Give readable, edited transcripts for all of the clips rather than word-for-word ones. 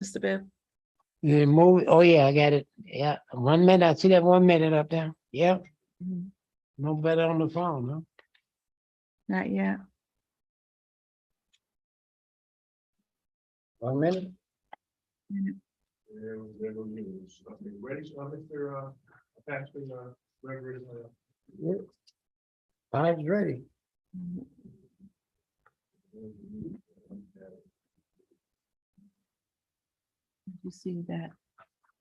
Mr. Bibb? The movie, oh yeah, I got it. Yeah, 1 minute. I see that 1 minute up there. Yeah, Mhm. no better on the phone, huh? Not yet. 1 minute. Ready, Mr. Pastor, Gregory, Yeah. Five's ready. Did you see that?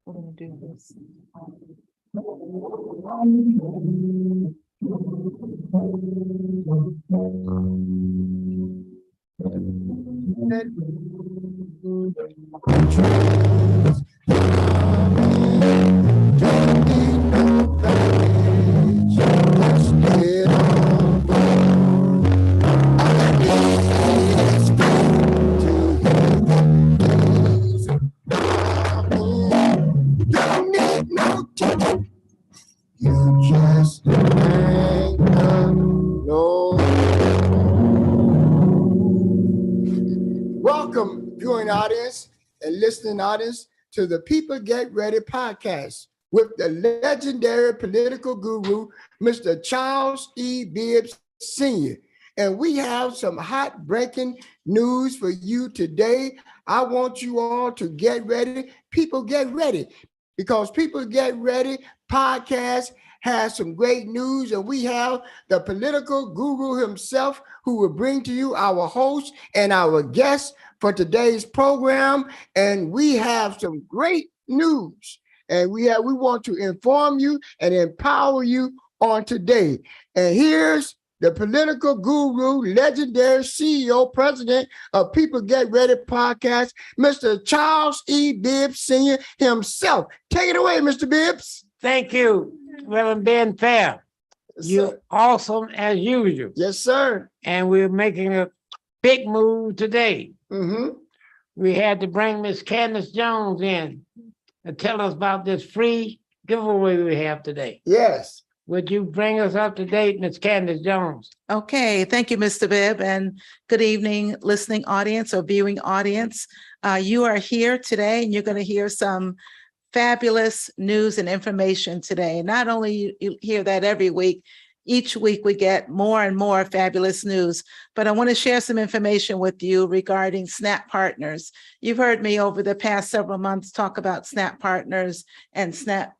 We're gonna do this. You just ain't no. Welcome, viewing audience and listening audience, to the People Get Ready podcast with the legendary political guru, Mr. Charles E. Bibb Sr. And we have some hot breaking news for you today. I want you all to get ready. People get ready, because People Get Ready podcast has some great news, and we have the political guru himself who will bring to you our host and our guest for today's program. And we have some great news, and we want to inform you and empower you on today. And here's the political guru, legendary CEO, president of People Get Ready podcast, Mr. Charles E. Bibb Sr. himself. Take it away, Mr. Bibbs. Thank you, Reverend Ben Fair. Yes, You're sir. awesome as usual. Yes, sir. And we're making a big move today. Mm-hmm. We had to bring Miss Candace Jones in and tell us about this free giveaway we have today. Yes. Would you bring us up to date, Miss Candace Jones? Okay, thank you, Mr. Bibb, and good evening, listening audience or viewing audience. You are here today, and you're going to hear some fabulous news and information today. Not only you hear that every week, each week we get more and more fabulous news, but I want to share some information with you regarding SNAP Partners. You've heard me over the past several months talk about SNAP Partners and SNAP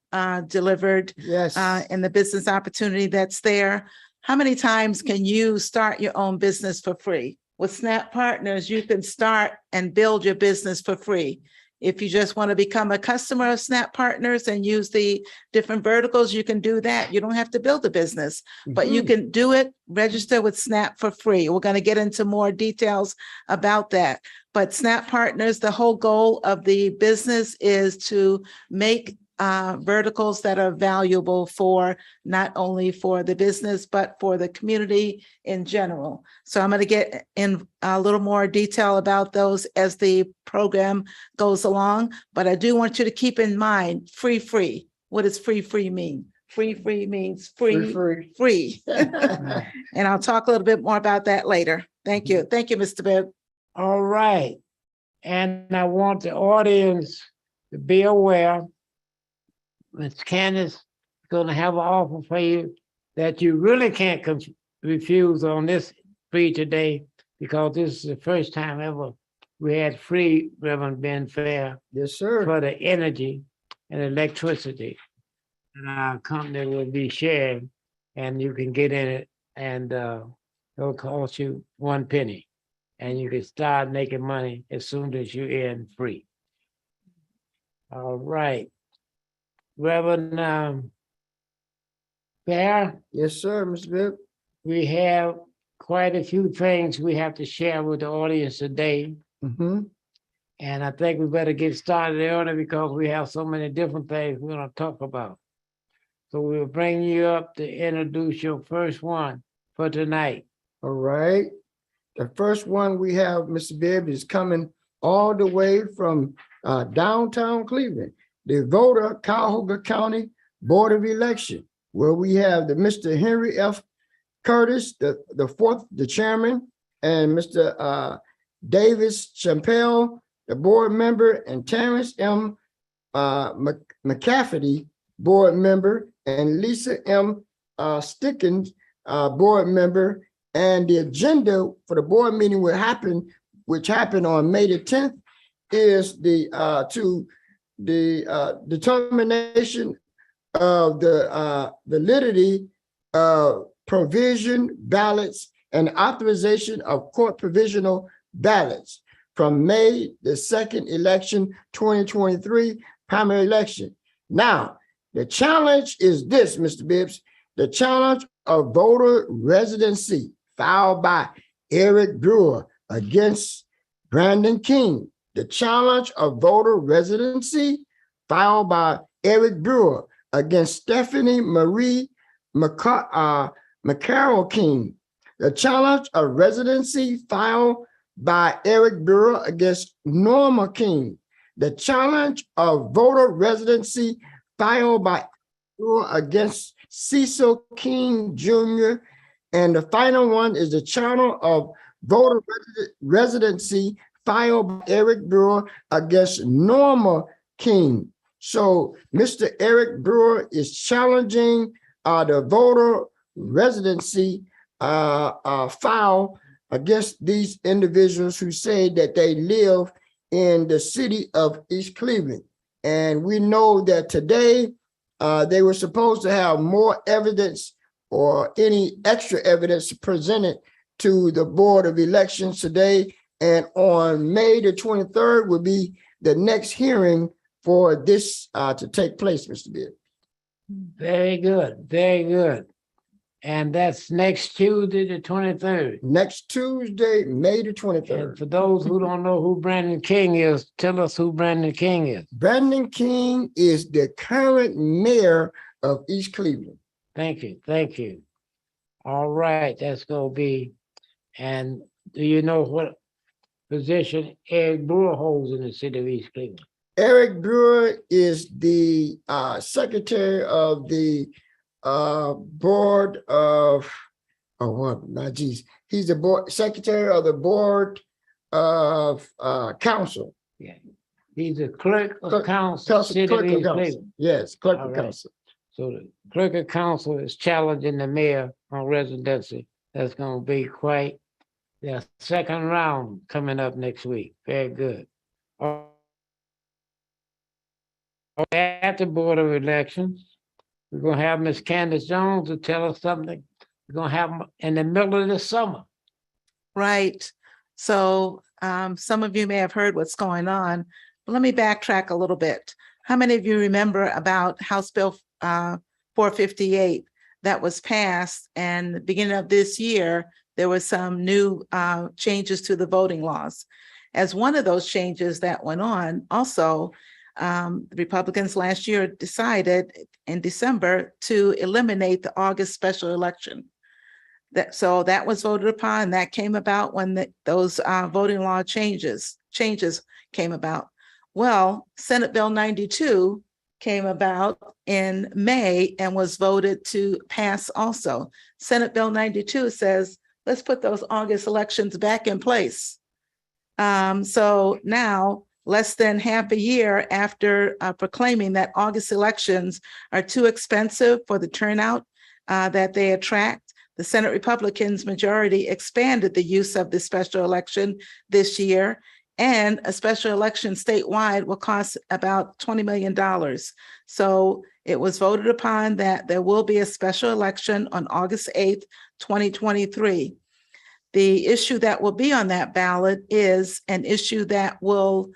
Delivered, Yes. and the business opportunity that's there. How many times can you start your own business for free? With SNAP Partners, you can start and build your business for free. If you just want to become a customer of SNAP Partners and use the different verticals, you can do that. You don't have to build a business, but you can do it, register with SNAP for free. We're going to get into more details about that. But SNAP Partners, the whole goal of the business is to make verticals that are valuable for not only for the business, but for the community in general. So I'm going to get in a little more detail about those as the program goes along. But I do want you to keep in mind free. What does free mean? Free means free. And I'll talk a little bit more about that later. Thank you. Thank you, Mr. Bibb. All right. And I want the audience to be aware Miss Candace is going to have an offer for you that you really can't refuse on this free today, because this is the first time ever we had free, Reverend Ben Fair, Yes, sir. for the energy and electricity that our company will be sharing, and you can get in it, and it'll cost you 1 penny, and you can start making money as soon as you're in free. All right. Reverend Fair, Yes, sir, Mr. Bibb. we have quite a few things we have to share with the audience today. Mm-hmm. And I think we better get started early because we have so many different things we're going to talk about. So we'll bring you up to introduce your first one for tonight. All right. The first one we have, Mr. Bibb, is coming all the way from downtown Cleveland, the voter Cuyahoga County Board of Election, where we have the Mr. Henry F. Curtis, the chairman, and Mr. Davis Chappelle, the board member, and Terrence M. McCafferty, board member, and Lisa M. Stickens, board member. And the agenda for the board meeting which happened on May the 10th, is the determination of the validity of provision ballots and authorization of court provisional ballots from May the 2nd election, 2023 primary election. Now, the challenge is this, Mr. Bibbs, the challenge of voter residency filed by Eric Brewer against Brandon King. The challenge of voter residency filed by Eric Brewer against Stephanie Marie McCarroll King. The challenge of residency filed by Eric Brewer against Norma King. The challenge of voter residency filed by Brewer against Cecil King Jr. And the final one is the challenge of voter residency filed by Eric Brewer against Norma King. So Mr. Eric Brewer is challenging the voter residency file against these individuals who say that they live in the city of East Cleveland. And we know that today they were supposed to have more evidence or any extra evidence presented to the Board of Elections today. And on May the 23rd will be the next hearing for this to take place, Mr. Bibb. Very good, very good. And that's next Tuesday, the 23rd. Next Tuesday, May the And 23rd. for those who don't know who Brandon King is, tell us who Brandon King is. Brandon King is the current mayor of East Cleveland. Thank you, thank you. All right, that's gonna be, and do you know what position Eric Brewer holds in the city of East Cleveland? Eric Brewer is the secretary of the board of, he's the board secretary of the board of council. Yeah, he's the clerk of council, city of Clerk of East council. Cleveland. Yes, clerk All of right. council. So the clerk of council is challenging the mayor on residency. That's gonna be quite the second round coming up next week. Very good. At the Board of Elections, we're gonna have Ms. Candace Jones to tell us something. We're gonna have 'em in the middle of the summer. Right. So some of you may have heard what's going on. But let me backtrack a little bit. How many of you remember about House Bill 458 that was passed, and the beginning of this year, there was some new changes to the voting laws. As one of those changes that went on, also, the Republicans last year decided in December to eliminate the August special election. So that was voted upon. That came about when those voting law changes came about. Well, Senate Bill 92 came about in May and was voted to pass also. Senate Bill 92 says, let's put those August elections back in place. So now, less than half a year after proclaiming that August elections are too expensive for the turnout that they attract, the Senate Republicans majority expanded the use of the special election this year, and a special election statewide will cost about $20 million. So it was voted upon that there will be a special election on August 8th, 2023. The issue that will be on that ballot is an issue that will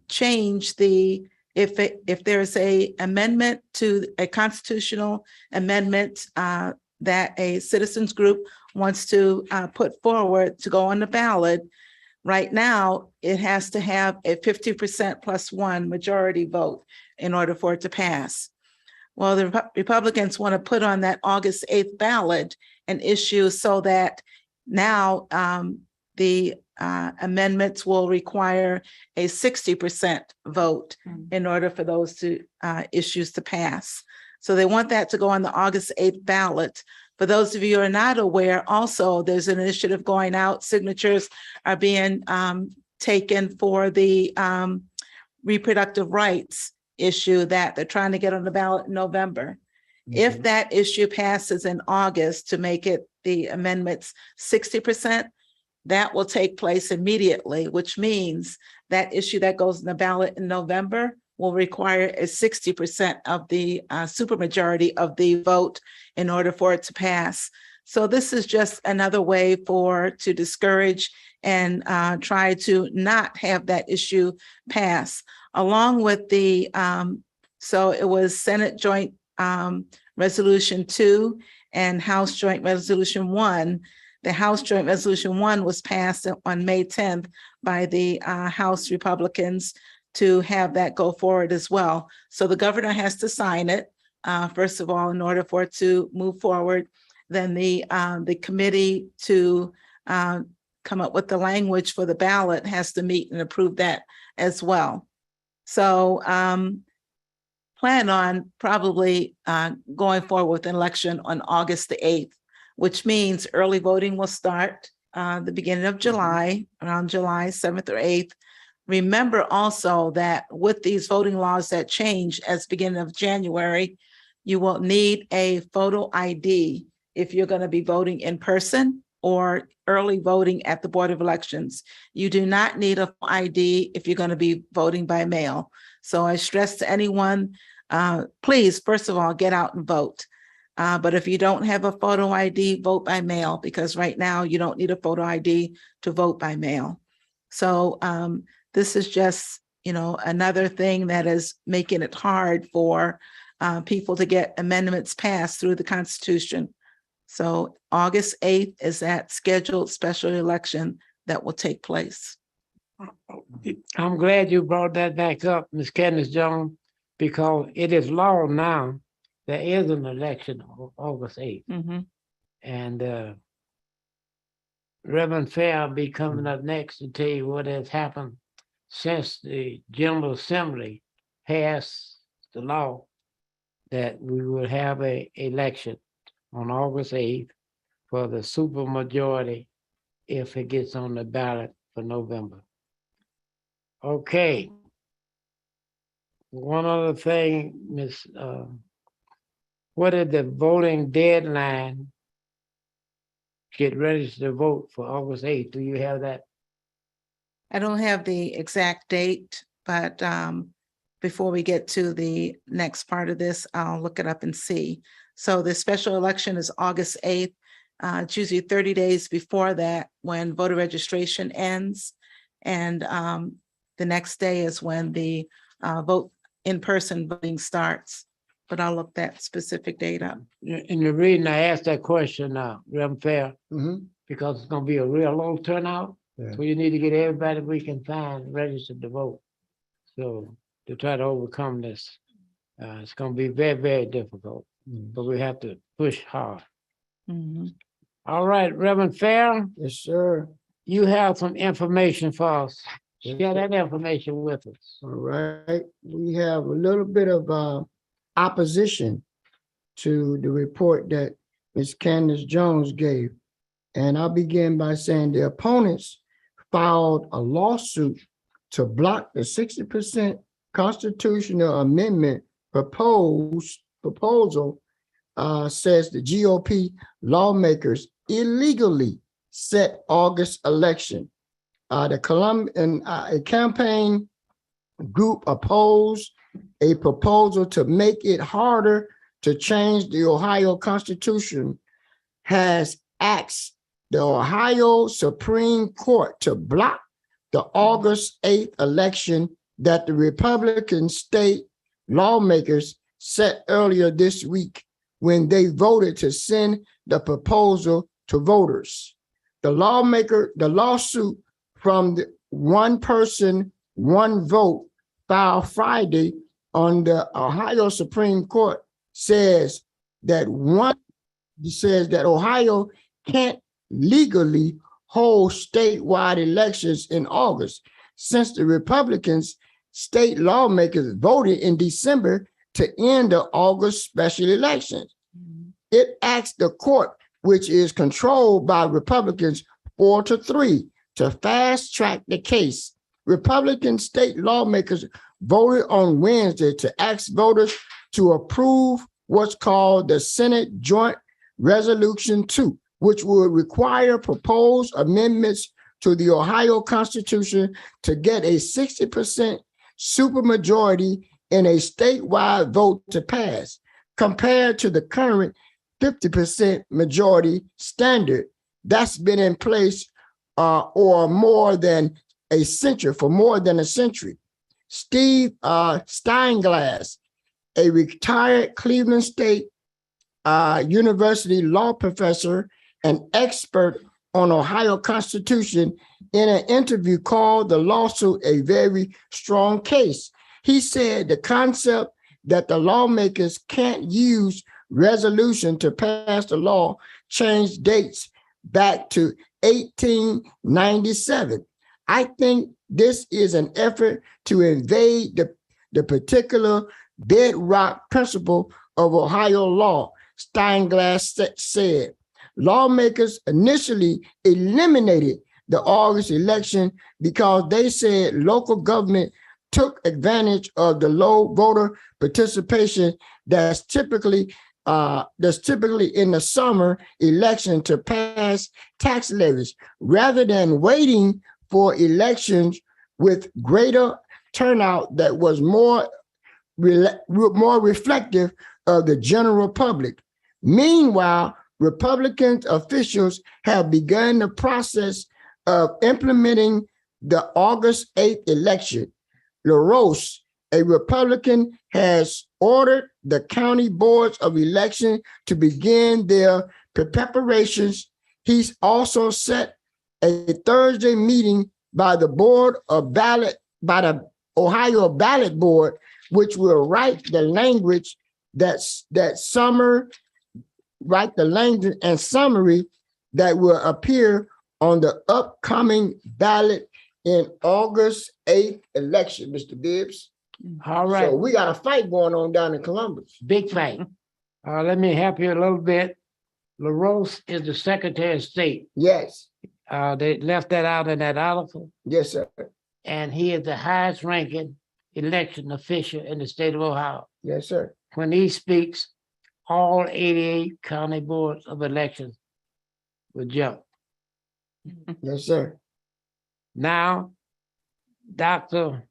change if there's a amendment to a constitutional amendment that a citizens group wants to put forward to go on the ballot. Right now, it has to have a 50% plus one majority vote in order for it to pass. Well, the Republicans want to put on that August 8th ballot an issue so that now the amendments will require a 60% vote in order for those issues to pass. So they want that to go on the August 8th ballot. For those of you who are not aware, also there's an initiative going out. Signatures are being taken for the reproductive rights issue that they're trying to get on the ballot in November. If that issue passes in August to make it the amendments 60%, that will take place immediately, which means that issue that goes in the ballot in November will require a 60% of the supermajority of the vote in order for it to pass. So this is just another way to discourage and try to not have that issue pass. Along with the, so it was Senate Joint Resolution 2 and House Joint Resolution 1. The House Joint Resolution 1 was passed on May 10th by the House Republicans to have that go forward as well. So the governor has to sign it, first of all, in order for it to move forward. Then the committee to come up with the language for the ballot has to meet and approve that as well. So plan on probably going forward with an election on August the 8th, which means early voting will start the beginning of July, around July 7th or 8th. Remember also that with these voting laws that change as beginning of January, you will need a photo ID if you're going to be voting in person or early voting at the Board of Elections. You do not need a ID if you're going to be voting by mail. So I stress to anyone, please, first of all, get out and vote. But if you don't have a photo ID, vote by mail, because right now you don't need a photo ID to vote by mail. So this is just, another thing that is making it hard for people to get amendments passed through the Constitution. So August 8th is that scheduled special election that will take place. I'm glad you brought that back up, Ms. Candace Jones, because it is law now. There is an election on August 8th. Mm-hmm. And Reverend Fair will be coming up next to tell you what has happened since the General Assembly passed the law that we will have an election on August 8th for the supermajority if it gets on the ballot for November. Okay. One other thing, Ms. What is the voting deadline? Get ready to vote for August 8th. Do you have that? I don't have the exact date, but before we get to the next part of this, I'll look it up and see. So the special election is August 8th. It's usually 30 days before that when voter registration ends. And the next day is when the in-person voting starts. But I'll look that specific date up. And the reason I asked that question, Reverend Fair, because it's going to be a real low turnout. Yeah. So you need to get everybody we can find registered to vote. So to try to overcome this, it's going to be very, very difficult. But we have to push hard. Mm-hmm. All right, Reverend Fair, Yes, sir. you have some information for us. Yes, Share sir. that information with us. All right. We have a little bit of opposition to the report that Ms. Candace Jones gave. And I'll begin by saying the opponents filed a lawsuit to block the 60% constitutional amendment proposal, says the GOP lawmakers illegally set August election. The Colombian a campaign group opposed a proposal to make it harder to change the Ohio Constitution, has asked the Ohio Supreme Court to block the August 8th election that the Republican state lawmakers set earlier this week when they voted to send the proposal to voters. The lawsuit from the one person, one vote filed Friday on the Ohio Supreme Court says that Ohio can't legally hold statewide elections in August since the Republicans state lawmakers voted in December to end the August special elections. It asked the court, which is controlled by Republicans 4-3, to fast track the case. Republican state lawmakers voted on Wednesday to ask voters to approve what's called the Senate Joint Resolution 2, which would require proposed amendments to the Ohio Constitution to get a 60% supermajority in a statewide vote to pass, compared to the current 50% majority standard that's been in place for more than a century. Steve Steinglass, a retired Cleveland State University law professor and expert on Ohio Constitution, in an interview called the lawsuit a very strong case. He said the concept that the lawmakers can't use resolution to pass the law changed dates back to 1897. I think this is an effort to invade the particular bedrock principle of Ohio law, Steinglass said. Lawmakers initially eliminated the August election because they said local government took advantage of the low voter participation that's typically in the summer election to pass tax levies, rather than waiting for elections with greater turnout that was more reflective of the general public. Meanwhile, Republican officials have begun the process of implementing the August 8th election. LaRose, a Republican, has ordered the county boards of election to begin their preparations. He's also set a Thursday meeting by the Ohio Ballot Board, which will write the language and summary that will appear on the upcoming ballot in August 8th election, Mr. Bibbs. All right. So we got a fight going on down in Columbus. Big fight. Let me help you a little bit. LaRose is the Secretary of State. Yes. They left that out in that article. Yes, sir. And he is the highest ranking election official in the state of Ohio. Yes, sir. When he speaks, all 88 county boards of elections will jump. Yes, sir. Now, Dr.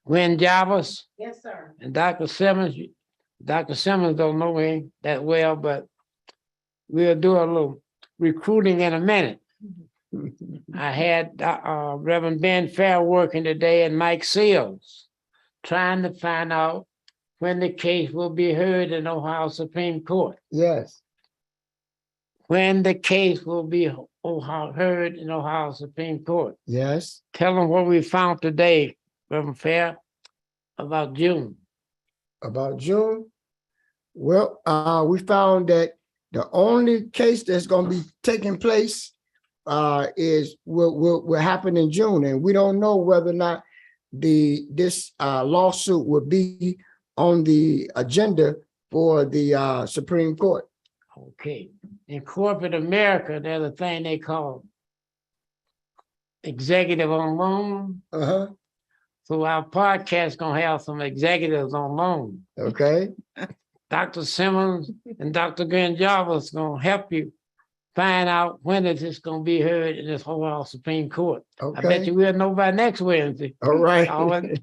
Gwen Jarvis Yes, sir. and Dr. Simmons don't know me that well, but we'll do a little recruiting in a minute. I had Reverend Ben Fair working today and Mike Seals trying to find out when the case will be heard in Ohio Supreme Court. Yes. When the case will be heard in Ohio Supreme Court. Yes. Tell them what we found today, Reverend Fair, about June. About June? Well, we found that the only case that's going to be taking place will happen in June, and we don't know whether or not this lawsuit will be on the agenda for the Supreme Court. Okay. In corporate America, there's a thing they call executive on loan. Uh-huh. So our podcast gonna have some executives on loan. Okay. Dr. Simmons and Dr. Gwen Jarvis gonna help you find out when is this gonna be heard in this whole Supreme Court. I bet Okay. you we'll know by next Wednesday. All right.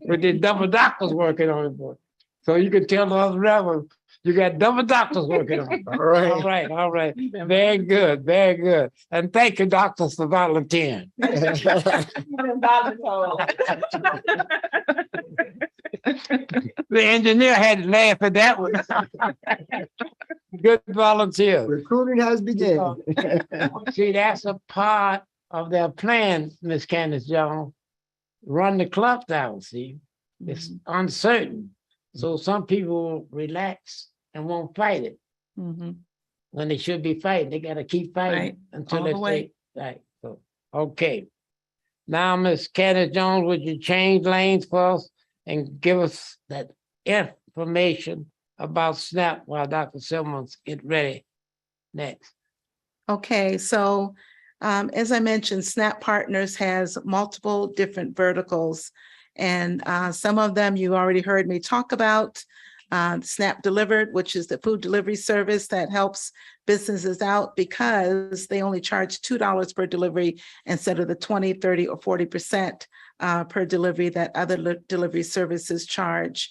With the double doctors working on it. For. So you can tell the other reverends, you got double doctors working on it. All right. All right, all right. Very good, very good. And thank you, doctors, for volunteering. The engineer had to laugh at that one. Good volunteer. Recruiting has begun. See, that's a part of their plan, Miss Candace Jones. Run the clock down, see? It's uncertain. So some people will relax and won't fight it. Mhm. When they should be fighting, they gotta keep fighting Right. until All they the way. say, right, so, okay. Now, Miss Candace Jones, would you change lanes for us and give us that information about SNAP while Dr. Simmons get ready next? Okay, so As I mentioned, Snap Partners has multiple different verticals, and some of them you already heard me talk about. Snap Delivered, which is the food delivery service that helps businesses out because they only charge $2 per delivery instead of the 20, 30, or 40% per delivery that other delivery services charge.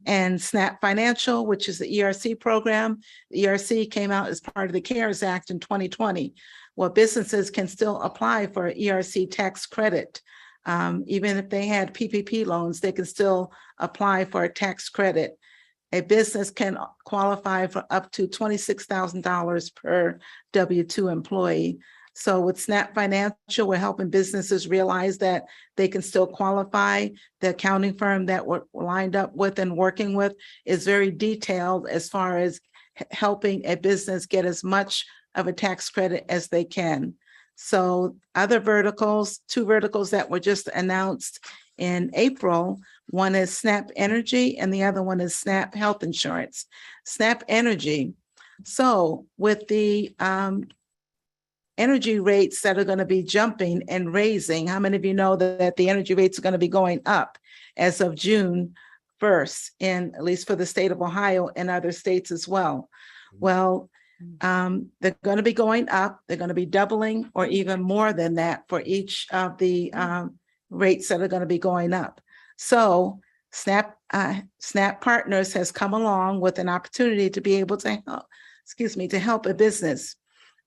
And Snap Financial, which is the ERC program. The ERC came out as part of the CARES Act in 2020. Well, businesses can still apply for ERC tax credit. Even if they had PPP loans, they can still apply for a tax credit. A business can qualify for up to $26,000 per W-2 employee. So with Snap Financial, we're helping businesses realize that they can still qualify. The accounting firm that we're lined up with and working with is very detailed as far as helping a business get as much of a tax credit as they can. So other verticals, two verticals that were just announced in April, one is Snap Energy and the other one is Snap Health Insurance. Snap Energy. So with the energy rates that are going to be jumping and raising, how many of you know that the energy rates are going to be going up as of June 1st, in at least for the state of Ohio and other states as well? Well, they're going to be going up. They're going to be doubling or even more than that for each of the rates that are going to be going up. So Snap Partners has come along with an opportunity to be able to help, to help a business.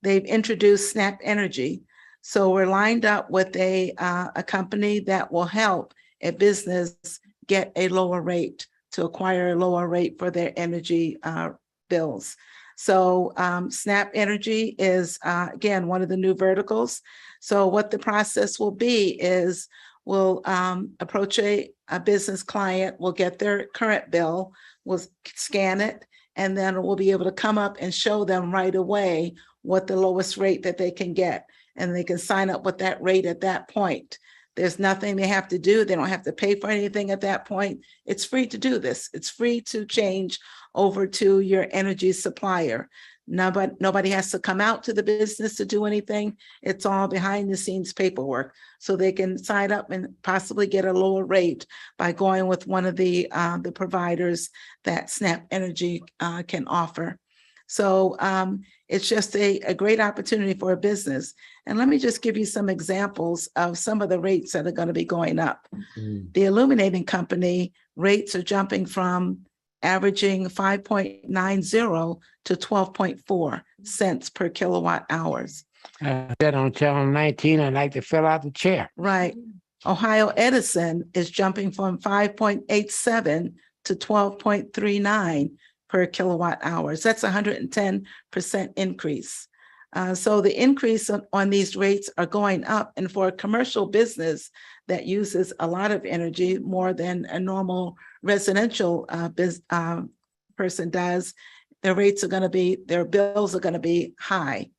They've introduced Snap Energy. So we're lined up with a company that will help a business get a lower rate, to acquire a lower rate for their energy bills. So Snap Energy is, again, one of the new verticals. So what the process will be is we'll approach a business client, we'll get their current bill, we'll scan it, and then we'll be able to come up and show them right away what the lowest rate that they can get. And they can sign up with that rate at that point. There's nothing they have to do. They don't have to pay for anything at that point. It's free to do this. It's free to change over to your energy supplier. Nobody has to come out to the business to do anything. It's all behind the scenes paperwork. So they can sign up and possibly get a lower rate by going with one of the providers that Snap Energy can offer. So it's just a great opportunity for a business. And let me just give you some examples of some of the rates that are going to be going up. The illuminating company rates are jumping from averaging 5.90 to 12.4 cents per kilowatt hours. That on channel 19, I'd like to fill out the chair. Right. Ohio Edison is jumping from 5.87 to 12.39 per kilowatt hours. That's 110% increase. So the increase on these rates are going up. And for a commercial business that uses a lot of energy, more than a normal residential person does, their rates are going to be, their bills are going to be high.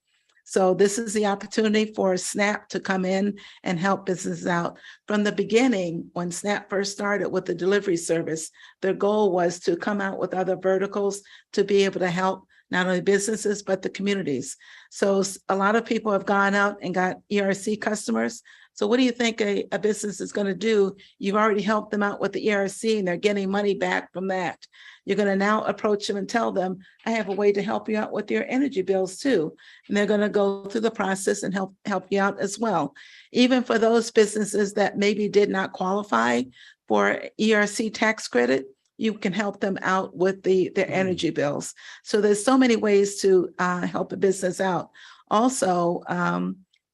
So this is the opportunity for Snap to come in and help businesses out. From the beginning, when Snap first started with the delivery service, their goal was to come out with other verticals to be able to help not only businesses, but the communities. So a lot of people have gone out and got ERC customers. So what do you think a business is going to do? You've already helped them out with the ERC and they're getting money back from that. You're going to now approach them and tell them, I have a way to help you out with your energy bills too. And they're going to go through the process and help you out as well. Even for those businesses that maybe did not qualify for ERC tax credit, you can help them out with their energy bills. So there's so many ways to help a business out. Also,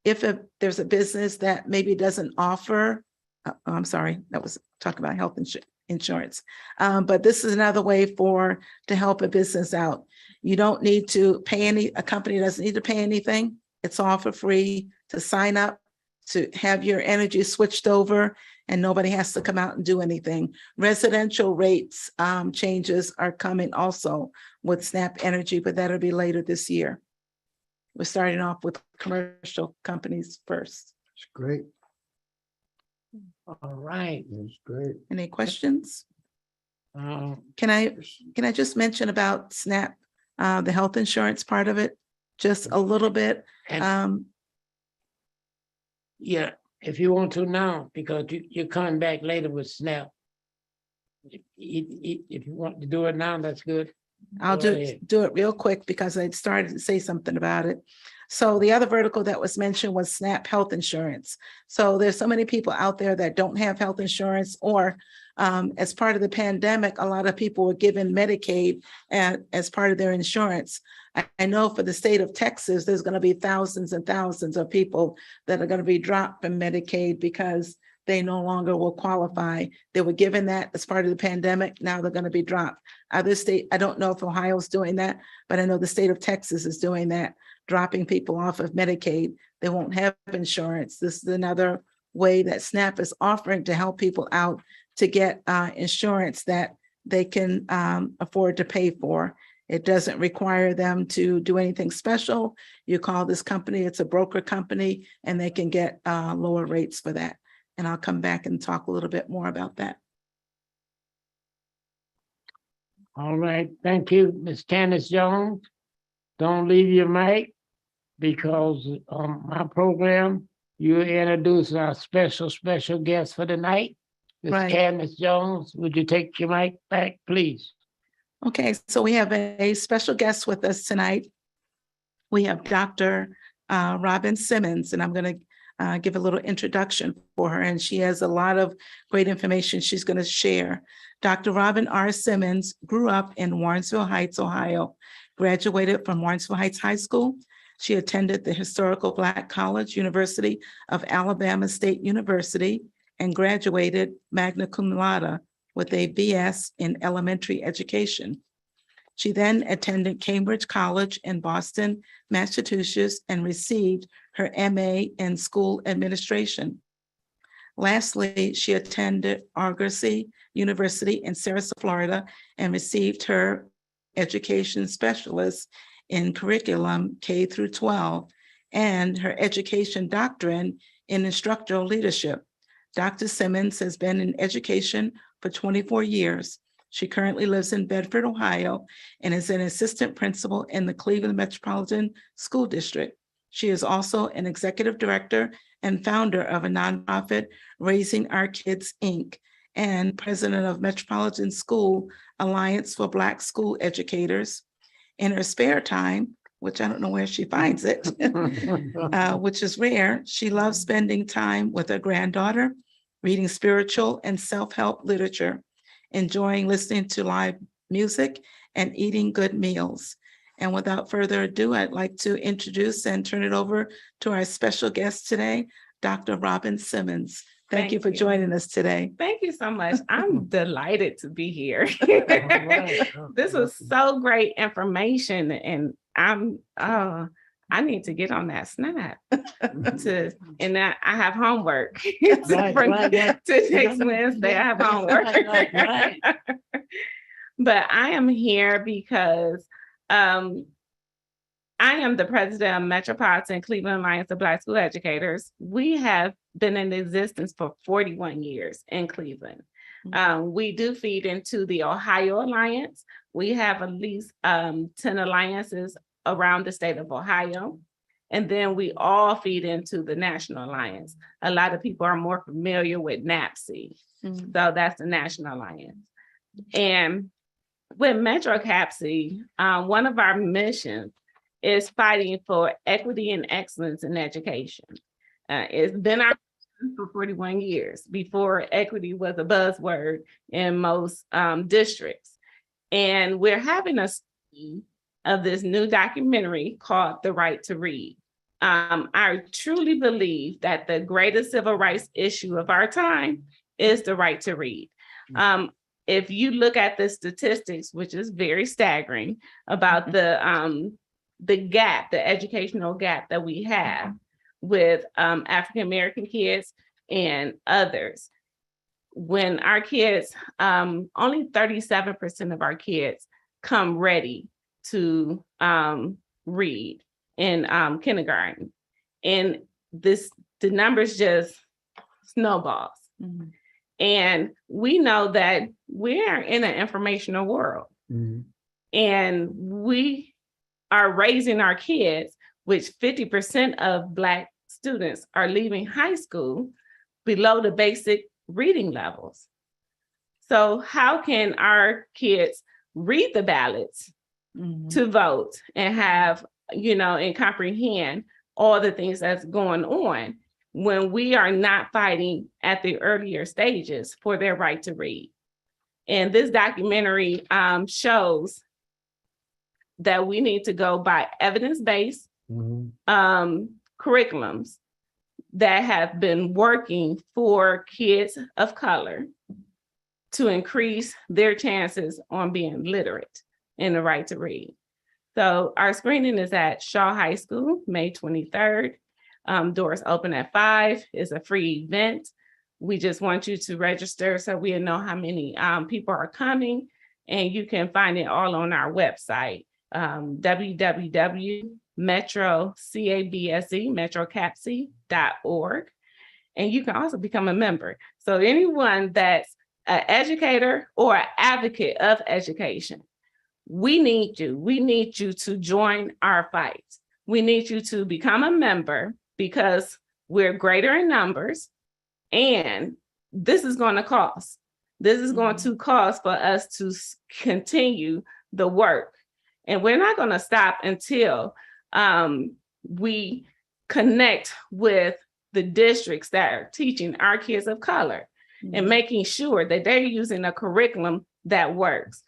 if there's a business that maybe doesn't offer, I'm sorry, that was talking about health insurance. But this is another way to help a business out. You don't need to pay a company doesn't need to pay anything. It's all for free to sign up, to have your energy switched over, and nobody has to come out and do anything. Residential rates changes are coming also with Snap Energy, but that'll be later this year. We're starting off with commercial companies first. It's great. All right. It's great. Any questions? Uh, Can I just mention about Snap, the health insurance part of it, just a little bit? And- Yeah, if you want to now, because you're coming back later with SNAP. If you want to do it now, that's good. I'll Go do ahead. it real quick because I started to say something about it. So the other vertical that was mentioned was SNAP health insurance. So there's so many people out there that don't have health insurance, or as part of the pandemic, a lot of people were given Medicaid as part of their insurance. I know for the state of Texas, there's going to be thousands and thousands of people that are going to be dropped from Medicaid because they no longer will qualify. They were given that as part of the pandemic. Now they're going to be dropped. Other state, I don't know if Ohio's doing that, but I know the state of Texas is doing that, dropping people off of Medicaid. They won't have insurance. This is another way that SNAP is offering to help people out to get insurance that they can afford to pay for. It doesn't require them to do anything special. You call this company, it's a broker company, and they can get lower rates for that. And I'll come back and talk a little bit more about that. All right, thank you, Ms. Candace Jones. Don't leave your mic, because my program, you introduce our special guest for the night. Ms. Right. Candace Jones, would you take your mic back, please? Okay, so we have a special guest with us tonight. We have Dr. Robin Simmons, and I'm going to give a little introduction for her, and she has a lot of great information she's going to share. Dr. Robin R. Simmons grew up in Warrensville Heights, Ohio, graduated from Warrensville Heights High School. She attended the Historical Black College, University of Alabama State University, and graduated magna cum laude with a BS in elementary education. She then attended Cambridge College in Boston, Massachusetts, and received her MA in school administration. Lastly, she attended Argosy University in Sarasota, Florida, and received her education specialist in curriculum K through 12 and her education doctorate in instructional leadership. Dr. Simmons has been in education for 24 years. She currently lives in Bedford, Ohio, and is an assistant principal in the Cleveland Metropolitan School District. She is also an executive director and founder of a nonprofit, Raising Our Kids, Inc., and president of Metropolitan School Alliance for Black School Educators. In her spare time, which I don't know where she finds it, which is rare, she loves spending time with her granddaughter, reading spiritual and self-help literature, enjoying listening to live music, and eating good meals. And without further ado, I'd like to introduce and turn it over to our special guest today, Dr. Robin Simmons. Thank you for joining us today. Thank you so much. I'm delighted to be here. This was so great information, and I need to get on that snap and I have homework to next Wednesday. I have homework. But I am here because I am the president of Metropolitan Cleveland Alliance of Black School Educators. We have been in existence for 41 years in Cleveland. We do feed into the Ohio Alliance. We have at least 10 alliances around the state of Ohio. And then we all feed into the National Alliance. A lot of people are more familiar with NAPC. So that's the National Alliance. And with Metro CAPC, one of our missions is fighting for equity and excellence in education. It's been our mission for 41 years, before equity was a buzzword in most districts. And we're having a study of this new documentary called The Right to Read. I truly believe that the greatest civil rights issue of our time is the right to read. If you look at the statistics, which is very staggering, about the gap, the educational gap that we have with African-American kids and others. When our kids, only 37% of our kids come ready to read in kindergarten. And the numbers just snowballs. And we know that we are in an informational world. And we are raising our kids, which 50% of Black students are leaving high school below the basic reading levels. So how can our kids read the ballots Mhm. to vote and have, and comprehend all the things that's going on when we are not fighting at the earlier stages for their right to read? And this documentary shows that we need to go by evidence-based curriculums that have been working for kids of color to increase their chances on being literate in the right to read. So our screening is at Shaw High School, May 23rd. Doors open at 5. It's a free event. We just want you to register so we know how many people are coming, and you can find it all on our website, metrocapc.org. And you can also become a member. So anyone that's an educator or an advocate of education, we need you. We need you to join our fight. We need you to become a member because we're greater in numbers, and this is going to cost. This is going to cost for us to continue the work. And we're not going to stop until we connect with the districts that are teaching our kids of color and making sure that they're using a curriculum that works.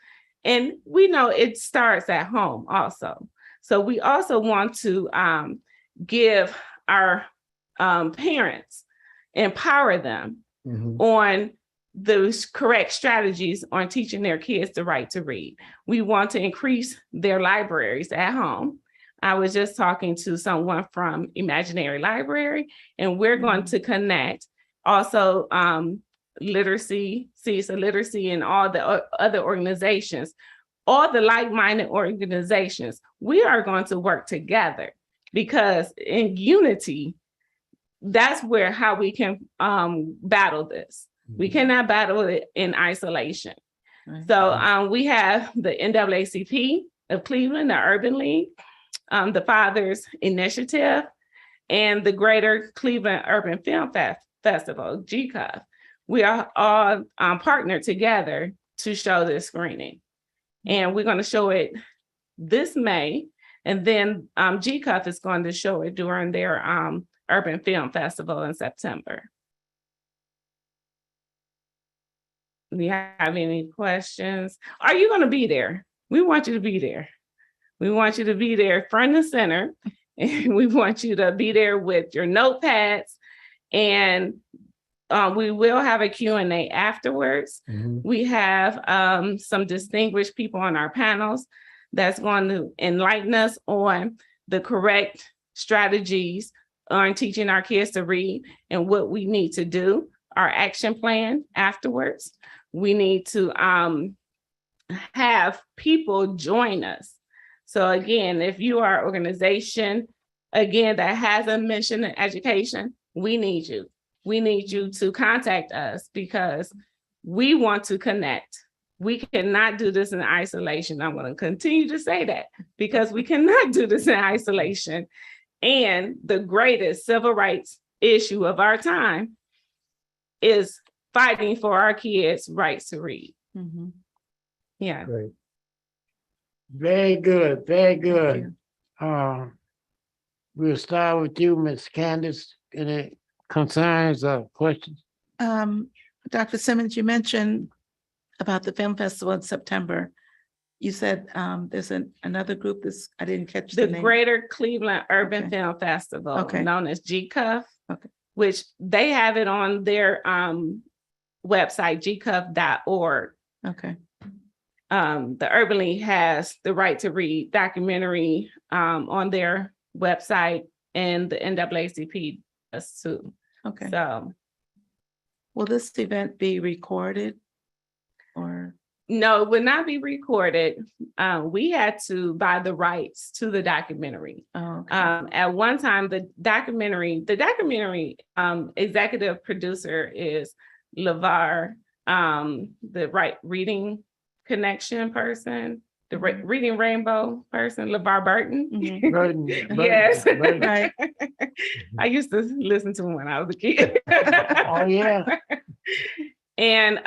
And we know it starts at home also. So we also want to give our parents, empower them on those correct strategies on teaching their kids the right to read. We want to increase their libraries at home. I was just talking to someone from Imaginary Library, and we're going to connect also literacy, Seeds of Literacy, and all the other organizations, all the like-minded organizations. We are going to work together because in unity, that's how we can battle this. We cannot battle it in isolation. Right. So we have the NAACP of Cleveland, the Urban League, the Fathers Initiative, and the Greater Cleveland Urban Film Festival, GCUF. We are all partnered together to show this screening. And we're going to show it this May, and then GCUF is going to show it during their Urban Film Festival in September. Do you have any questions? Are you going to be there? We want you to be there. We want you to be there front and center. And we want you to be there with your notepads. And we will have a Q&A afterwards. We have some distinguished people on our panels that's going to enlighten us on the correct strategies on teaching our kids to read and what we need to do, our action plan afterwards. We need to have people join us. So again, if you are an organization, again, that has a mission in education, we need you. We need you to contact us because we want to connect. We cannot do this in isolation. I'm going to continue to say that because we cannot do this in isolation. And the greatest civil rights issue of our time is fighting for our kids' rights to read. Yeah. Great. Very good, very good. We'll start with you, Ms. Candace. Any concerns or questions? Dr. Simmons, you mentioned about the film festival in September. You said there's another group that's, I didn't catch the name. Greater Cleveland Urban Film Festival, known as GCUF, which they have it on their website, gcuff.org. Okay. The Urban League has the Right to Read documentary on their website, and the NAACP does too. Okay. So, will this event be recorded or? No, it would not be recorded. We had to buy the rights to the documentary. Oh, okay. At one time, the documentary executive producer is LeVar, the Right Reading Connection person. the Reading Rainbow person, LeVar Burton. Mhm. Burden, Yes. burden. Right. I used to listen to him when I was a kid. Oh, yeah. And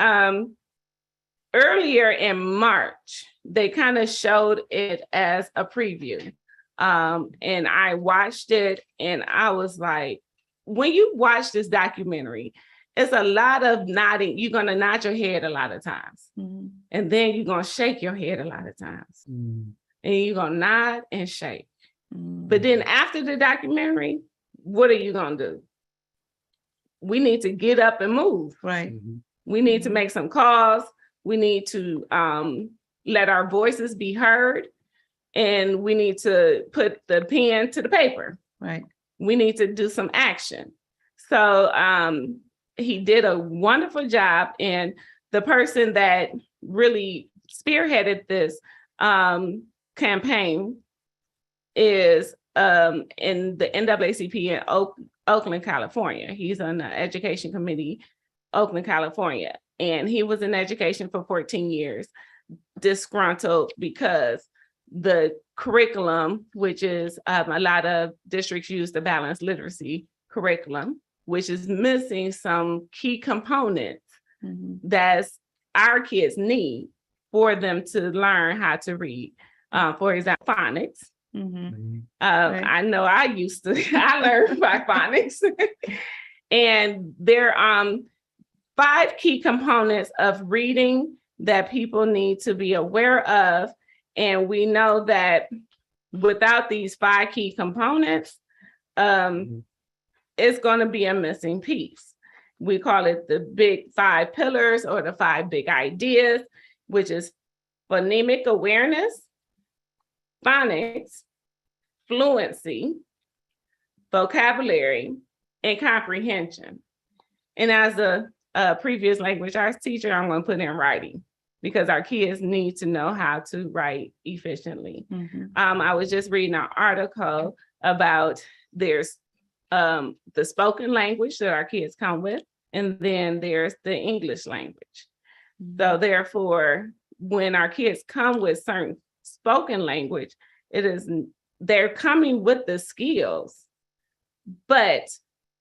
earlier in March, they kind of showed it as a preview. And I watched it and I was like, when you watch this documentary, it's a lot of nodding. You're going to nod your head a lot of times. Mhm. And then you're going to shake your head a lot of times. Mm. And you're going to nod and shake. Mhm. But then after the documentary, what are you going to do? We need to get up and move. Right. Mhm. We need to make some calls. We need to let our voices be heard. And we need to put the pen to the paper. Right. We need to do some action. So he did a wonderful job. And the person that really spearheaded this campaign is in the NAACP in Oakland, California. He's on the education committee, Oakland, California. And he was in education for 14 years, disgruntled because the curriculum, which is a lot of districts use the balanced literacy curriculum, which is missing some key components Mhm. that our kids need for them to learn how to read. For example, phonics. Mhm. Mhm. Right. I know I used to, I learned by phonics. And there are 5 key components of reading that people need to be aware of. And we know that without these 5 key components, it's going to be a missing piece. We call it the big 5 pillars or the 5 big ideas, which is phonemic awareness, phonics, fluency, vocabulary, and comprehension. And as a previous language arts teacher, I'm going to put in writing because our kids need to know how to write efficiently. Mhm. I was just reading an article about there's the spoken language that our kids come with, and then there's the English language. So therefore, when our kids come with certain spoken language, they're coming with the skills, but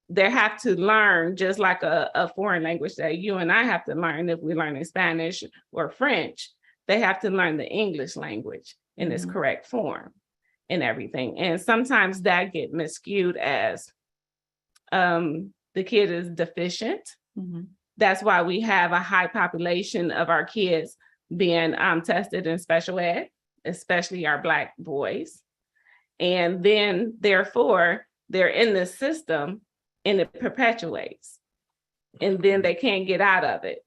they have to learn just like a foreign language that you and I have to learn. If we learn in Spanish or French, they have to learn the English language in its Mhm. correct form and everything. And sometimes that get miscued as the kid is deficient. Mhm. That's why we have a high population of our kids being tested in special ed, especially our Black boys. And then therefore they're in the system and it perpetuates. And then they can't get out of it.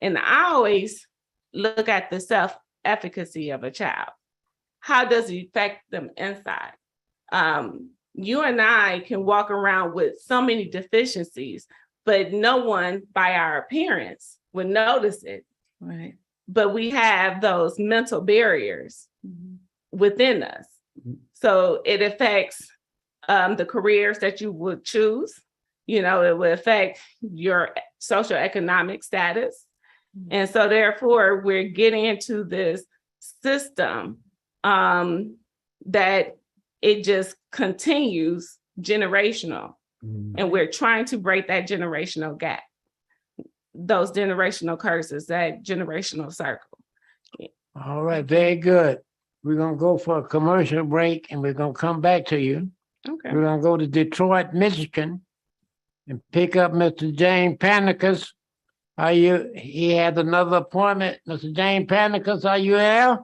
And I always look at the self-efficacy of a child. How does it affect them inside? You and I can walk around with so many deficiencies, but no one by our appearance would notice it. Right. But we have those mental barriers Mhm. within us. So it affects the careers that you would choose. You know, it would affect your socioeconomic status. And so therefore, we're getting into this system that it just continues generational. And we're trying to break that generational gap, those generational curses, that generational circle. All right, very good. We're gonna go for a commercial break and we're gonna come back to you. Okay. We're gonna go to Detroit, Michigan and pick up Mr. James Panicus. He had another appointment. Mr. James Panicus, are you there?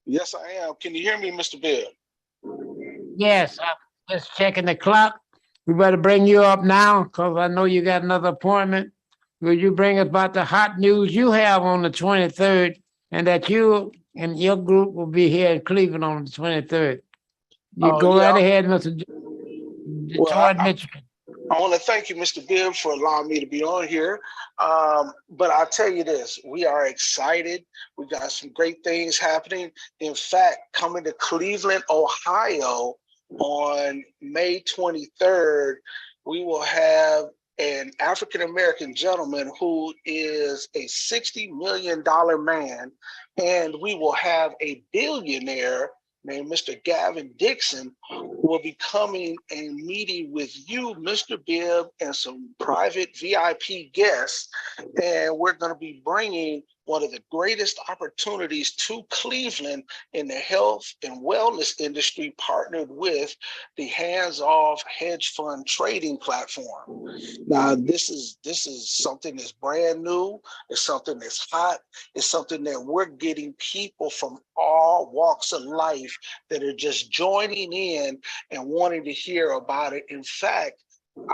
Yes, I am. Can you hear me, Mr. Bibb? Yes, I'm just checking the clock. We better bring you up now because I know you got another appointment. Will you bring us about the hot news you have on the 23rd and that you and your group will be here in Cleveland on the 23rd? You Oh, go yeah. right ahead, Mr. Detroit, Michigan. I want to thank you, Mr. Bibb, for allowing me to be on here. But I'll tell you this, we are excited. We got some great things happening. In fact, coming to Cleveland, Ohio on May 23rd, we will have an African-American gentleman who is a $60 million man, and we will have a billionaire named Mr. Gavin Dixon, who will be coming and meeting with you, Mr. Bibb, and some private VIP guests. And we're going to be bringing one of the greatest opportunities to Cleveland in the health and wellness industry, partnered with the hands-off hedge fund trading platform. Now, this is something that's brand new. It's something that's hot. It's something that we're getting people from all walks of life that are just joining in and wanting to hear about it. In fact,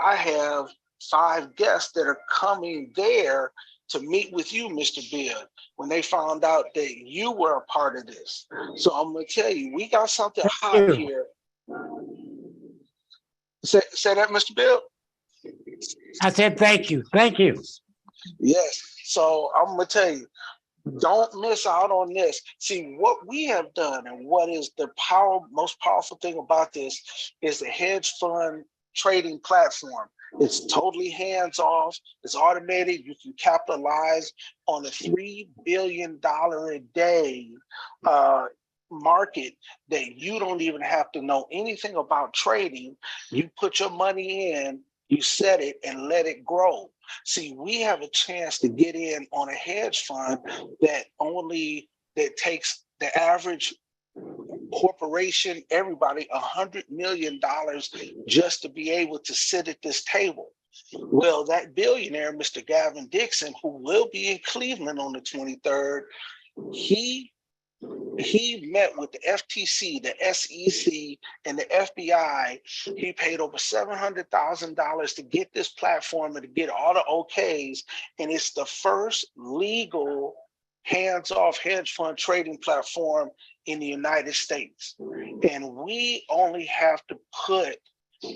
I have 5 guests that are coming there to meet with you, Mr. Bibb, when they found out that you were a part of this. So I'm going to tell you, we got something hot here. Say that, Mr. Bibb? I said, thank you. Thank you. Yes. So I'm going to tell you, don't miss out on this. See, what we have done and what is the most powerful thing about this is the hedge fund trading platform. It's totally hands-off. It's automated. You can capitalize on a $3 billion a day market that you don't even have to know anything about trading. You put your money in, you set it, and let it grow. See, we have a chance to get in on a hedge fund that takes the average corporation, everybody, $100 million just to be able to sit at this table. Well, that billionaire, Mr. Gavin Dixon, who will be in Cleveland on the 23rd, he met with the FTC, the SEC, and the FBI. He paid over $700,000 to get this platform and to get all the OKs. And it's the first legal hands-off hedge fund trading platform in the United States. And we only have to put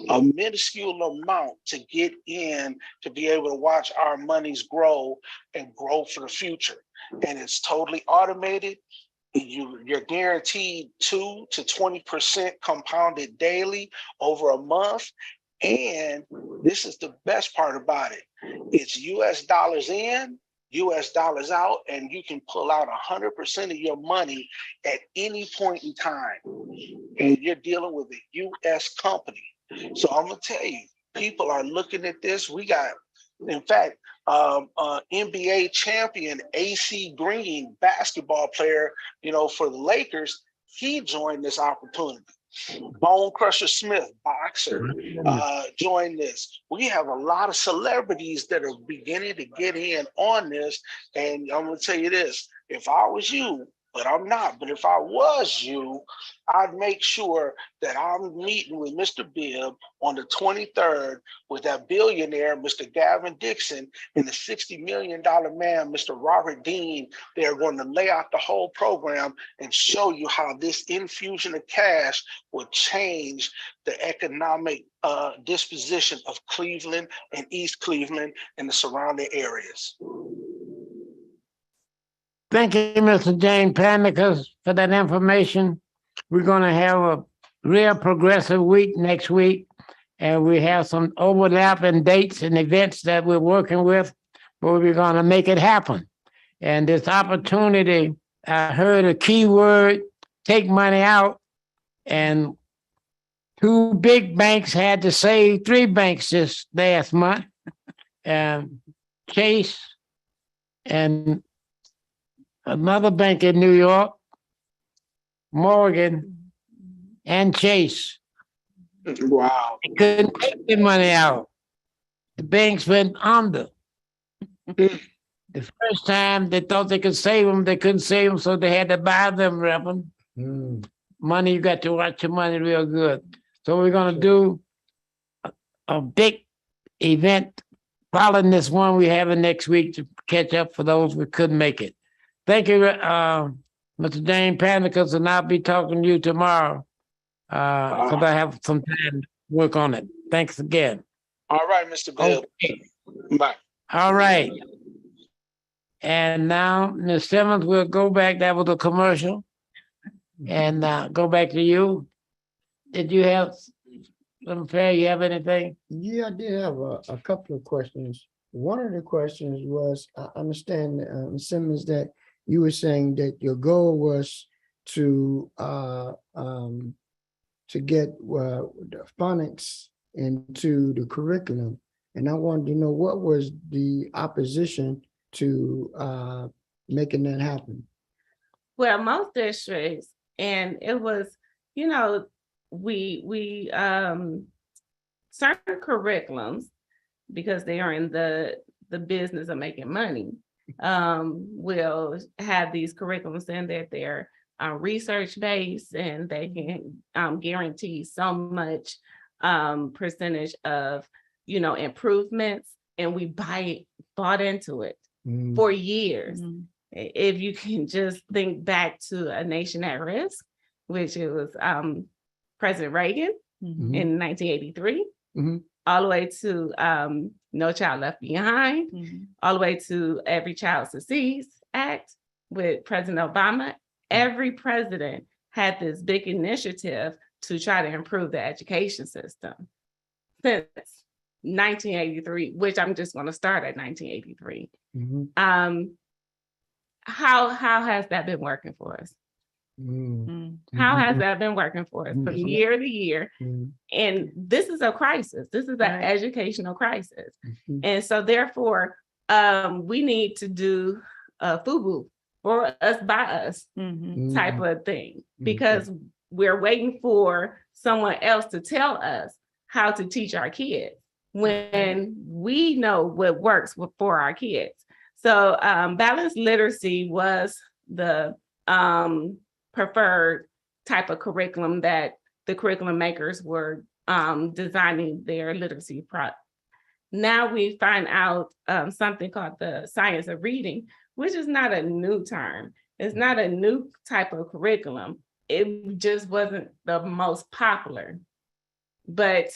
a minuscule amount to get in to be able to watch our monies grow and grow for the future. And it's totally automated. You're guaranteed 2 to 20% compounded daily over a month. And this is the best part about it. It's US dollars in, US dollars out, and you can pull out 100% of your money at any point in time. And you're dealing with a US company. So I'm gonna tell you, people are looking at this. We got, in fact, NBA champion AC Green, basketball player, for the Lakers, he joined this opportunity. Bone Crusher Smith, boxer, joined this. We have a lot of celebrities that are beginning to get in on this. And I'm going to tell you this, if I was you, but I'm not, but if I was you, I'd make sure that I'm meeting with Mr. Bibb on the 23rd with that billionaire, Mr. Gavin Dixon, and the $60 million man, Mr. Robert Dean. They're going to lay out the whole program and show you how this infusion of cash will change the economic disposition of Cleveland and East Cleveland and the surrounding areas. Thank you, Mr. James Panicus, for that information. We're going to have a real progressive week next week, and we have some overlapping dates and events that we're working with, but we're going to make it happen. And this opportunity, I heard a key word, take money out, and 2 big banks had to save 3 banks this last month, and Chase and another bank in New York, Morgan, and Chase. Wow. They couldn't take the money out. The banks went under. The first time they thought they could save them, they couldn't save them, so they had to buy them, Reverend. Money, you got to watch your money real good. So we're going to do a big event following this one we're having next week to catch up for those who couldn't make it. Thank you, Mr. James Panicus, and I'll be talking to you tomorrow because I have some time to work on it. Thanks again. All right, Mr. Bibb. Okay. Bye. All right. And now, Ms. Simmons, we'll go back. That was a commercial. And go back to you. Did you have Fair, you have anything? Yeah, I did have a couple of questions. One of the questions was, I understand, Ms. Simmons, that you were saying that your goal was to get the phonics into the curriculum. And I wanted to know what was the opposition to making that happen. Well, most districts, and it was, you know, we certain curriculums, because they are in the business of making money, will have these curriculums in that they're research based, and they can guarantee so much percentage of, you know, improvements, and we bought into it Mm. for years. Mhm. If you can just think back to A Nation at Risk, which it was President Reagan Mhm. in 1983, Mhm. all the way to No Child Left Behind, Mhm. all the way to Every Child Succeeds Act with President Obama. Every president had this big initiative to try to improve the education system since 1983, which I'm just going to start at 1983. Mhm. How has that been working for us? Mm. Mhm. How has that been working for us from Mhm. year to year? Mm. And this is a crisis. This is an Right. educational crisis. Mhm. And so therefore, we need to do a FUBU for us by us Mhm. type of thing, because we're waiting for someone else to tell us how to teach our kids when we know what works for our kids. So balanced literacy was the preferred type of curriculum that the curriculum makers were designing their literacy product. Now we find out something called the science of reading, which is not a new term. It's not a new type of curriculum. It just wasn't the most popular. But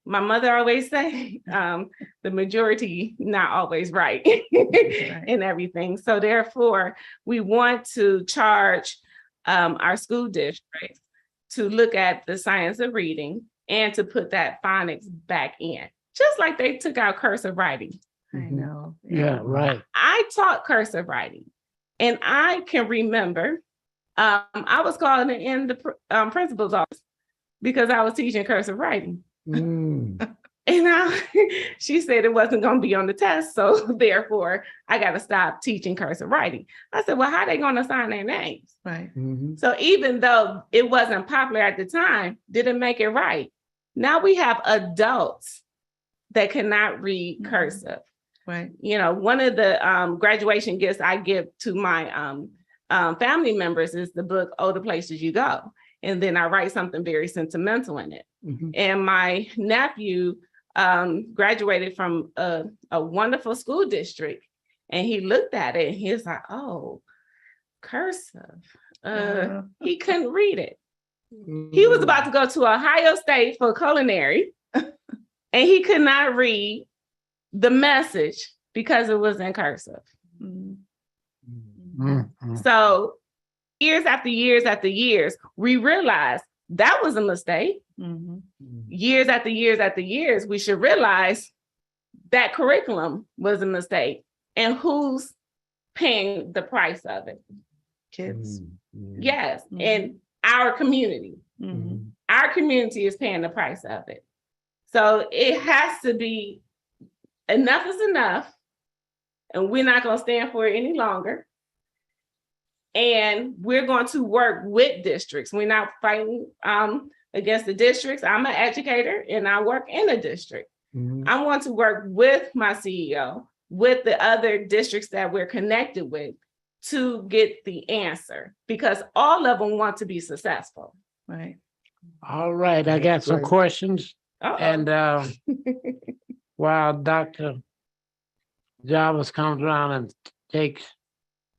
my mother always say, the majority not always right in everything. So therefore, we want to charge our school districts to look at the science of reading and to put that phonics back in, just like they took out cursive writing. I know. Yeah, right. I taught cursive writing, and I can remember I was calling in the principal's office because I was teaching cursive writing. Mm. And she said it wasn't going to be on the test, so therefore I got to stop teaching cursive writing. I said, well, how are they going to sign their names? Right. Mhm. So even though it wasn't popular at the time, didn't make it right. Now we have adults that cannot read cursive. Right. You know, one of the graduation gifts I give to my family members is the book, Oh, the Places You Go. And then I write something very sentimental in it. Mhm. And my nephew graduated from a wonderful school district. And he looked at it and he was like, oh, cursive. He couldn't read it. He was about to go to Ohio State for culinary, and he could not read the message because it was in cursive. Mhm. Mhm. So years after years after years, we realized that was a mistake. Mhm. Years after years after years, we should realize that curriculum was a mistake. And who's paying the price of it? Kids. Mm. Yes, Mhm. in our community. Mhm. Our community is paying the price of it. So it has to be, enough is enough, and we're not going to stand for it any longer. And we're going to work with districts. We're not fighting against the districts. I'm an educator and I work in a district. Mhm. I want to work with my CEO, with the other districts that we're connected with, to get the answer, because all of them want to be successful. Right. All right, I got some Right. questions. Uh-oh. And while Dr. Jarvis comes around and takes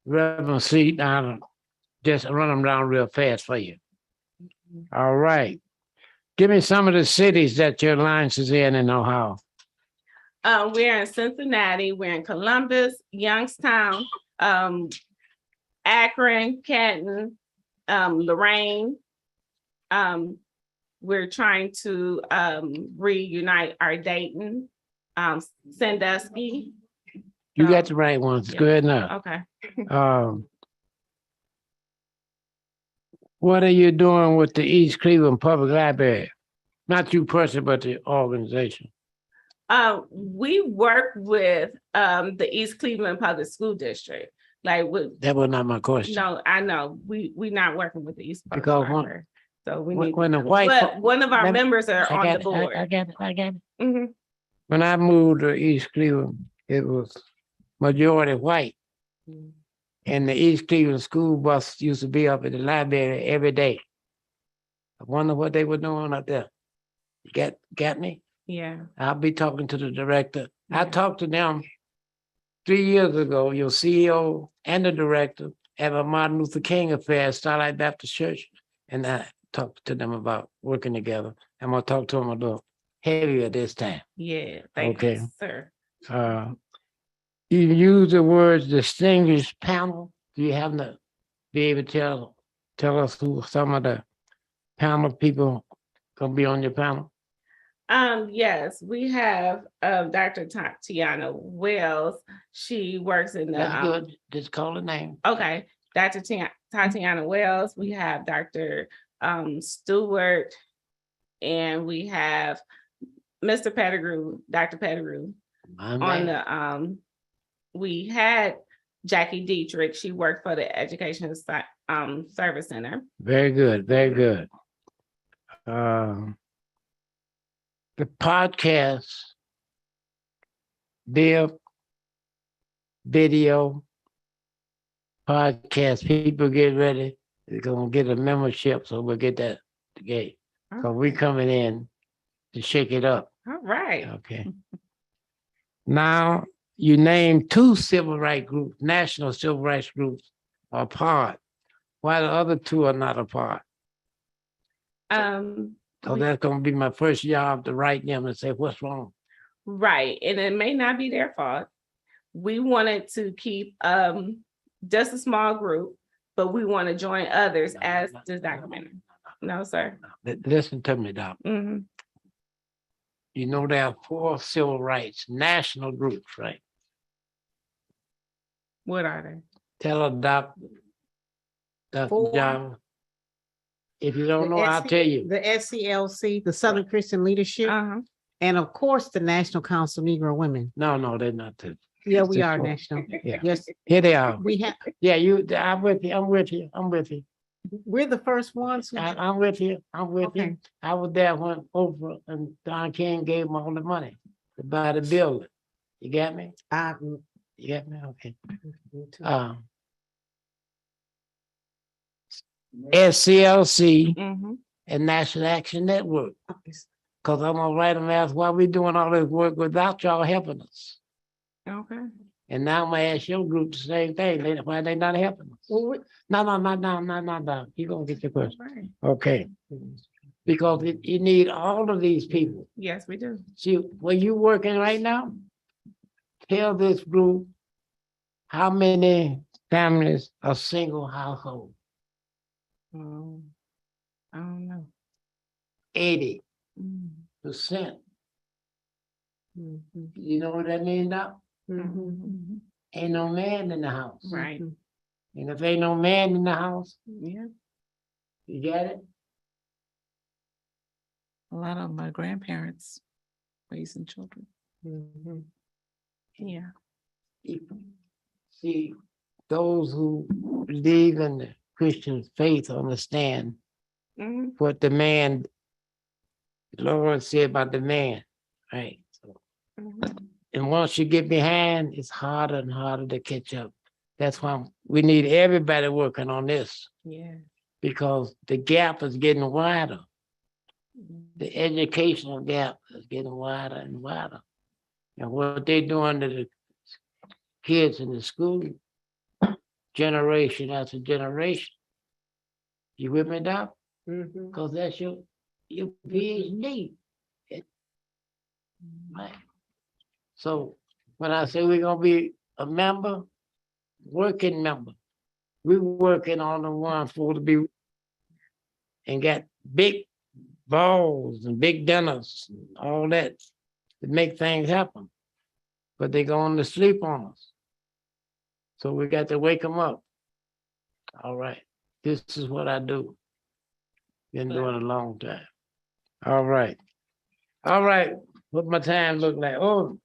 Reverend seat, I'll just run them down real fast for you. All right. Give me some of the cities that your alliance is in Ohio. We're in Cincinnati, we're in Columbus, Youngstown, Akron, Canton, Lorraine, we're trying to reunite our Dayton, Sandusky. You got the right ones. Yeah. Good enough. Okay. Um, what are you doing with the East Cleveland Public Library? Not you personally, but the organization. We work with the East Cleveland Public School District. Like with That was not my question. no, I know we not working with the East Public Because when- Library. So we When, need when the to, white, but fo- one of our let me- members are I on got the it, board. I got it, I got it. Mhm. When I moved to East Cleveland, it was majority white. And the East Cleveland school bus used to be up at the library every day. I wonder what they were doing up there. You got me? Yeah. I'll be talking to the director. I Yeah. talked to them 3 years ago, your CEO and the director at a Martin Luther King affair, Starlight Baptist Church. And I talked to them about working together. I'm gonna talk to them a little heavier this time. Yeah. Thank Okay. you, sir. You use the words distinguished panel. Do you have to be able to tell us who some of the panel people gonna be on your panel? Yes, we have Dr. Tatiana Wells. She works in the That's good. Just call the name. okay, Dr. Tatiana Wells. We have Dr. Stewart, and we have Mr. Pettigrew, Dr. Pettigrew My on man. the we had Jackie Dietrich. She worked for the Education Service Center. Very good, very good. The podcast, Bibb, video, podcast, people get ready. They're gonna get a membership, so we'll get that together. So we coming in to shake it up. All right. Okay. Now, you name 2 civil rights groups, national civil rights groups are apart. Why the other 2 are not apart? So that's gonna be my first job to write them and say, what's wrong? Right. And it may not be their fault. We wanted to keep just a small group, but we want to join others as this documentary. No, sir. Listen to me, Doc. Mhm. You know, there are 4 civil rights, national groups, right? What are they? Tell her, Dr. 4. John. If you don't The know, I'll SC tell you. The SCLC, the Southern Christian Leadership, Uh-huh. and of course, the National Council of Negro Women. No, they're not. Yeah, It's we just are 4. national. Yeah. Yes, Here they are. we have, Yeah, I'm with you. I'm with you. we're the first ones. I'm with you. I'm with you. Okay. I was there when Oprah and Don King gave them all the money to buy the building. You got me? You got me? Okay. SCLC Mhm. and National Action Network. Cause I'm gonna write them, ask why we doing all this work without y'all helping us. Okay. And now I'm gonna ask your group the same thing. Why they not helping us? Well, No. You gonna get your All question. right. Okay. Because you need all of these people. Yes, we do. See, where you working right now? Tell this group how many families are single household. I don't know. 80%. Mm. You know what that means now? Mhm. Ain't no man in the house. Right. And if ain't no man in the house, Yeah. you get it? A lot of my grandparents raising children. Yeah. See, those who believe in the Christian faith understand Mhm. what the Lord said about the man, right? So, Mhm. and once you get behind, it's harder and harder to catch up. That's why we need everybody working on this, Yeah. because the gap is getting wider. The educational gap is getting wider and wider. And what they're doing to the kids in the school, generation after generation. You with me, Doc? Because that's your PhD. Right. So when I say we're gonna be a member, working member, we working on the one for to be and got big balls and big dinners, and all that to make things happen. But they're going to sleep on us. So we got to wake them up. All right. This is what I do. Been doing it a long time. All right. All right. What my time look like? Oh,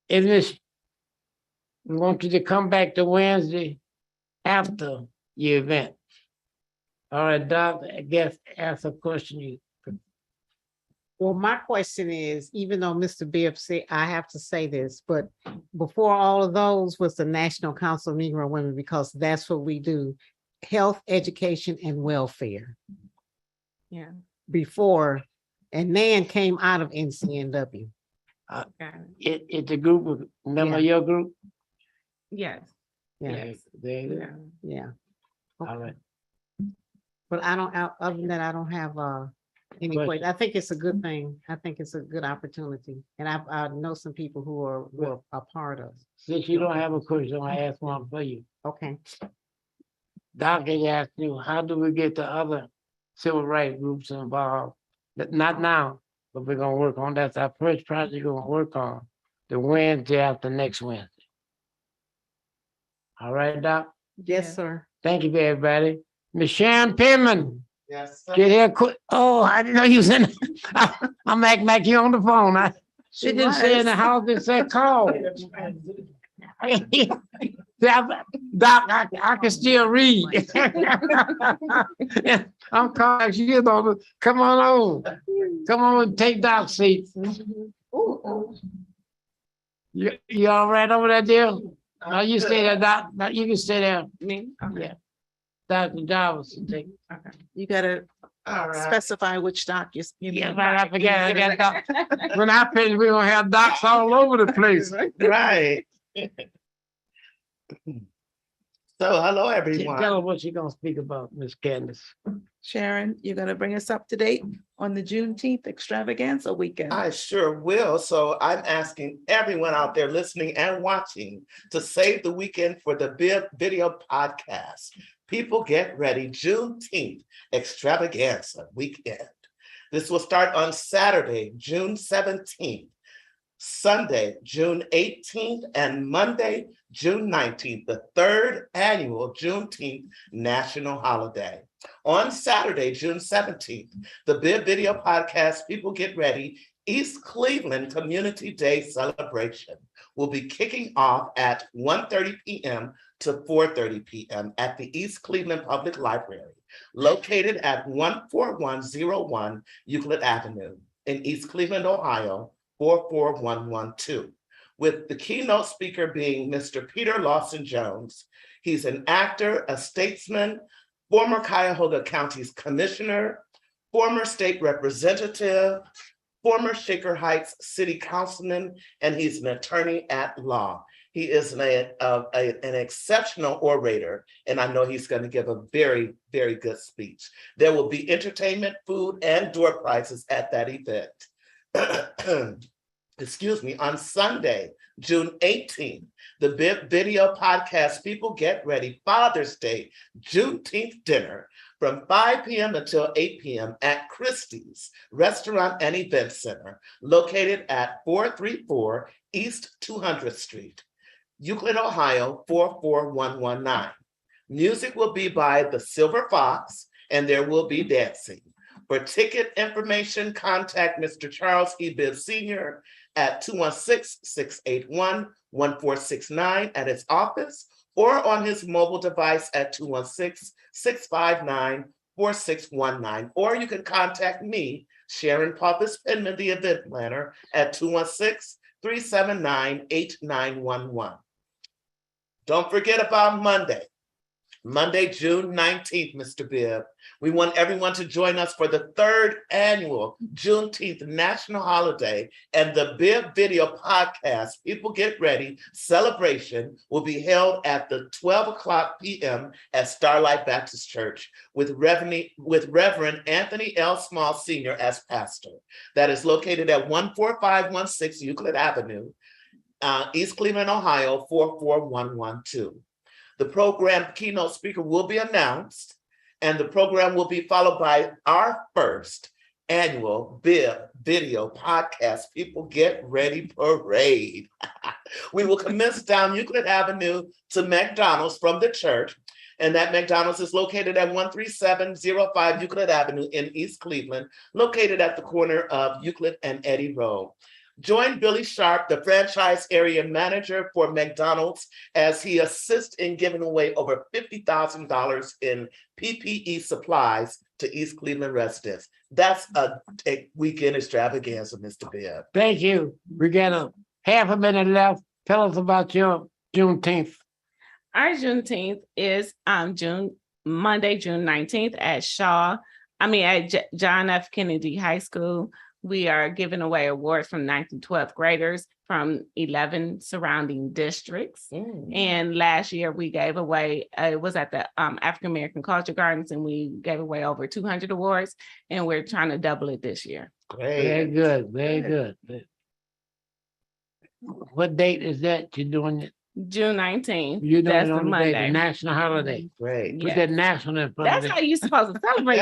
is this? We want you to come back to Wednesday after your event. All right, Doc, I guess ask a question. Well, my question is, even though Mr. Bibb said, I have to say this, but before all of those was the National Council of Negro Women, because that's what we do, health, education, and welfare Yeah. before, and Nan came out of NCNW. Got it. It's a group of member of Yeah. your group? Yes. Yeah, There it is. Yeah. yeah. All right. But I don't, other than that, I don't have any Question. question. I think it's a good thing. I think it's a good opportunity. And I know some people who are a part of. Since you don't have a question, I ask one for you. Okay. Doc has asked you, how do we get the other civil rights groups involved? Not now, but we're gonna work on that. That's our first project we're gonna work on the Wednesday after next Wednesday. All right, Doc? Yes, Yeah. sir. Thank you, everybody. Miss Sharon Pittman, Yes. get here quick. Oh, I didn't know you was in. I'm acting like you on the phone. She didn't say in the house, it said call. Doc, I can still read. I'm calling you know, come on over. Come on and take Doc's seat. You all right over there, dear? No, you stay there, Doc. No, you can stay there. Me? Okay. Yeah. Dr. Jarvis can take. Okay. You gotta specify which doc you Yeah, mean. right, I forget. I got doc. When I finish, we're gonna have docs all over the place. Right. So, hello, Tell everyone. her what she gonna speak about, Miss Candace. Sharon, you're gonna bring us up to date on the Juneteenth extravaganza weekend. I sure will. So I'm asking everyone out there listening and watching to save the weekend for the Bibb video podcast. People get ready, Juneteenth extravaganza weekend. This will start on Saturday, June 17th, Sunday, June 18th, and Monday, June 19th, the third annual Juneteenth national holiday. On Saturday, June 17th, the Bibb Video Podcast, People Get Ready, East Cleveland Community Day celebration will be kicking off at 1:30 p.m. to 4:30 p.m. at the East Cleveland Public Library, located at 14101 Euclid Avenue in East Cleveland, Ohio, 44112. With the keynote speaker being Mr. Peter Lawson Jones. He's an actor, a statesman, former Cuyahoga County's commissioner, former state representative, former Shaker Heights city councilman, and he's an attorney at law. He is an exceptional orator, and I know he's going to give a very, very good speech. There will be entertainment, food, and door prizes at that event. Excuse me, on Sunday, June 18th, the Bibb Video Podcast, People Get Ready, Father's Day, Juneteenth dinner from 5 p.m. until 8 p.m. at Christie's Restaurant and Event Center, located at 434 East 200th Street, Euclid, Ohio, 44119. Music will be by the Silver Fox, and there will be dancing. For ticket information, contact Mr. Charles E. Bibb Sr. at 216-681-1469 at his office, or on his mobile device at 216-659-4619. Or you can contact me, Sharon Pappas Penman, the event planner, at 216-379-8911. Don't forget about Monday, June 19th, Mr. Bibb. We want everyone to join us for the third annual Juneteenth national holiday, and the Bibb Video Podcast, People Get Ready celebration will be held at the 12 o'clock p.m. at Starlight Baptist Church with Reverend Anthony L. Small Sr. as pastor. That is located at 14516 Euclid Avenue, East Cleveland, Ohio, 44112. The program keynote speaker will be announced, and the program will be followed by our first annual Bibb Video Podcast. People get ready parade. We will commence down Euclid Avenue to McDonald's from the church. And that McDonald's is located at 13705 Euclid Avenue in East Cleveland, located at the corner of Euclid and Eddy Road. Join Billy Sharp, the franchise area manager for McDonald's, as he assists in giving away over $50,000 in PPE supplies to East Cleveland residents. That's a weekend extravaganza, Mr. Bibb. Thank you. We got a half a minute left. Tell us about your Juneteenth. Our Juneteenth is Monday, June 19th at John F. Kennedy High School. We are giving away awards from 9th and 12th graders from 11 surrounding districts. And last year we gave away, it was at the African American Culture Gardens, and we gave away over 200 awards, and we're trying to double it this year. Great. Very good, very good. What date is that you're doing it? June 19th. You're doing That's it the on the day, the Monday. national holiday. Great. Put that national in front of That's it. how you're supposed to celebrate